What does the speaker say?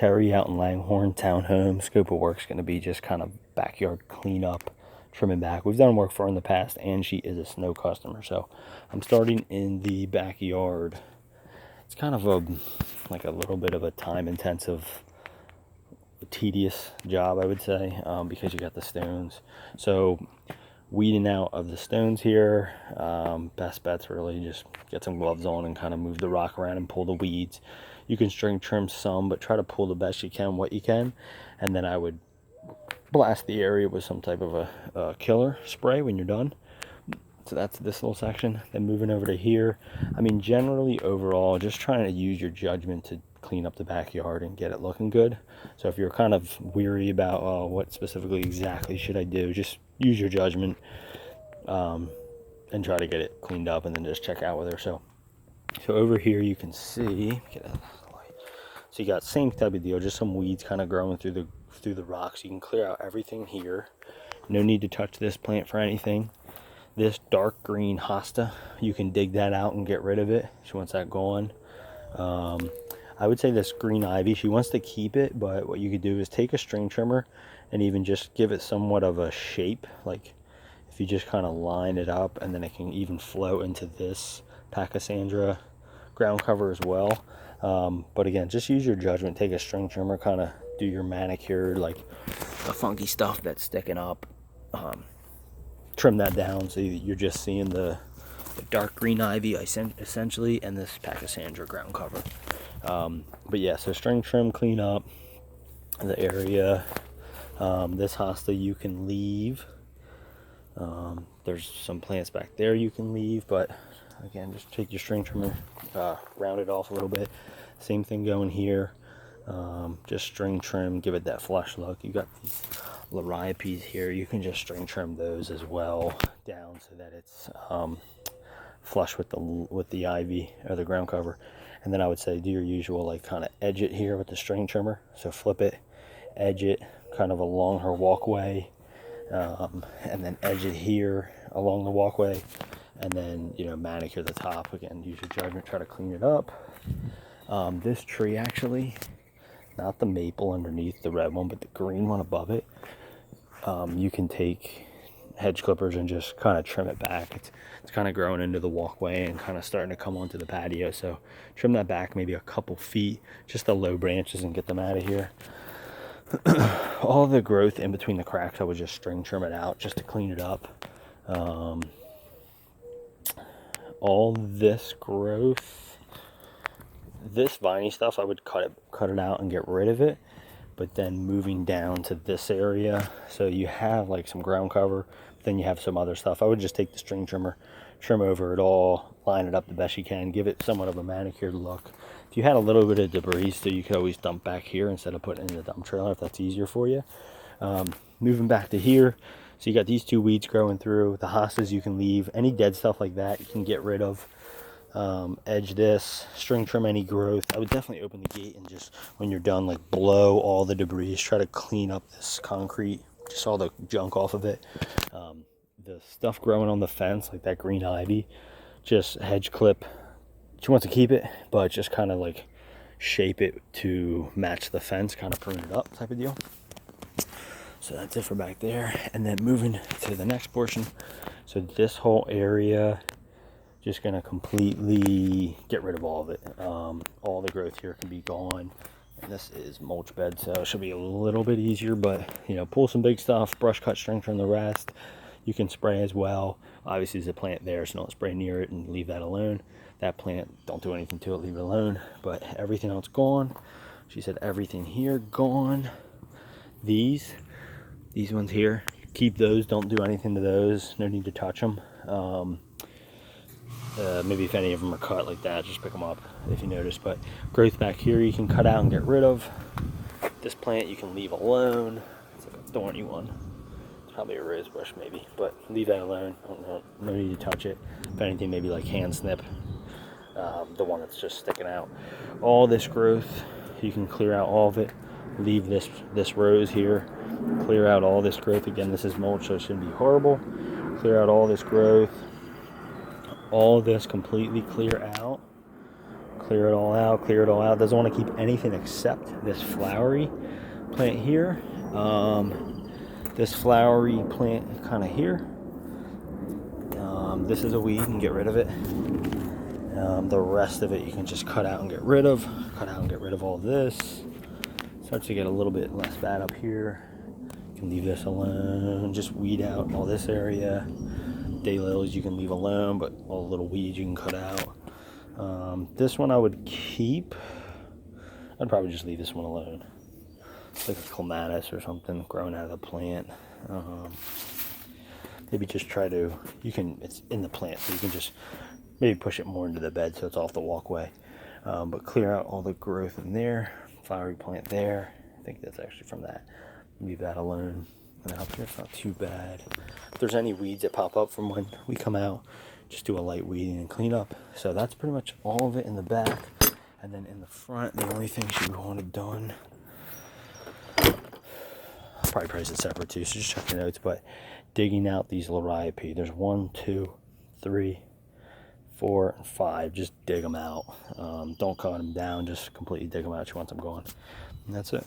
Terry out in Langhorne Townhome. Scope of work's going to be just kind of backyard cleanup, trimming back. We've done work for her in the past, and she is a snow customer, so I'm starting in the backyard. It's kind of like a little bit of a time-intensive, tedious job, I would say, because you got the stones. So weeding out of the stones here, best bet's really just get some gloves on and kind of move the rock around and pull the weeds. You can string trim some, but try to pull the best you can, what you can, and then I would blast the area with some type of a killer spray when you're done. So that's this little section. Then moving over to here, I mean, generally overall, just trying to use your judgment to clean up the backyard and get it looking good. So if you're kind of weary about what specifically exactly should I do, just use your judgment and try to get it cleaned up, and then just check out with her. So over here you can see, so you got same type of deal, just some weeds kind of growing through the rocks. You can clear out everything here. No need to touch this plant for anything. This dark green hosta, you can dig that out and get rid of it. She wants that gone. I would say this green ivy, she wants to keep it, but what you could do is take a string trimmer and even just give it somewhat of a shape. Like if you just kind of line it up, and then it can even flow into this Pachysandra ground cover as well. But again, just use your judgment. Take a string trimmer, kind of do your manicure, like the funky stuff that's sticking up. Trim that down so you're just seeing the dark green ivy essentially, and this Pachysandra ground cover. But yeah, so string trim, clean up the area. This hosta you can leave. There's some plants back there you can leave, but again, just take your string trimmer, round it off a little bit. Same thing going here. Just string trim, give it that flush look. You got these liriopes here, you can just string trim those as well down so that it's flush with the ivy or the ground cover. And then I would say do your usual, like kind of edge it here with the string trimmer. So flip it, edge it kind of along her walkway, and then edge it here along the walkway, and then, you know, manicure the top. Again, use your judgment, try to clean it up. This tree actually, not the maple underneath, the red one, but the green one above it, you can take hedge clippers and just kind of trim it back. It's kind of growing into the walkway and kind of starting to come onto the patio, so trim that back maybe a couple feet, just the low branches, and get them out of here. All the growth in between the cracks, I would just string trim it out just to clean it up. All this growth, this viney stuff, I would cut it out and get rid of it. But then moving down to this area, so you have like some ground cover, then you have some other stuff. I would just take the string trimmer, trim over it all, line it up the best you can, give it somewhat of a manicured look. If you had a little bit of debris, so you could always dump back here instead of putting it in the dump trailer if that's easier for you. Moving back to here, so you got these two weeds growing through. The hostas you can leave. Any dead stuff like that you can get rid of. Edge this, string trim any growth. I would definitely open the gate and just, when you're done, like blow all the debris. Try to clean up this concrete, just all the junk off of it. The stuff growing on the fence, like that green ivy, just hedge clip. She wants to keep it, but just kind of like shape it to match the fence, kind of prune it up type of deal. So that's it for back there. And then moving to the next portion, so this whole area, just gonna completely get rid of all of it. All the growth here can be gone, and this is mulch bed, so it should be a little bit easier. But you know, pull some big stuff, brush cut, string trim the rest. You can spray as well. Obviously there's a plant there, so don't spray near it and leave that alone. That plant, don't do anything to it, leave it alone. But everything else gone. She said everything here gone. These ones here, keep those, don't do anything to those, no need to touch them. Maybe if any of them are cut like that, just pick them up if you notice. But growth back here you can cut out and get rid of. This plant you can leave alone. It's like a thorny one. It's probably a rose bush maybe, but leave that alone. No need to touch it. If anything, maybe like hand snip the one that's just sticking out. All this growth you can clear out all of it. Leave this rose here. Clear out all this growth. Again, this is mulch, so it shouldn't be horrible. Clear out all this growth. All this completely clear clear it all out, clear it all out. Doesn't want to keep anything except this flowery plant here. This flowery plant kind of here. This is a weed, and get rid of it. The rest of it you can just cut out and get rid of. Cut out and get rid of all this. Starts to get a little bit less bad up here. You can leave this alone. Just weed out all this area. Daylilies you can leave alone, but all the little weeds you can cut out. This one I would keep. I'd probably just leave this one alone. It's like a clematis or something growing out of the plant. Maybe just try to, it's in the plant, so you can just maybe push it more into the bed so it's off the walkway. But clear out all the growth in there. Flowery plant there. I think that's actually from that. Leave that alone. And up here it's not too bad. If there's any weeds that pop up from when we come out, just do a light weeding and clean up. So that's pretty much all of it in the back. And then in the front, the only things you wanted done, I'll probably price it separate too, so just check your notes. But digging out these Liriope, there's 1, 2, 3, 4, and 5. Just dig them out. Don't cut them down, just completely dig them out. You want them gone. And that's it.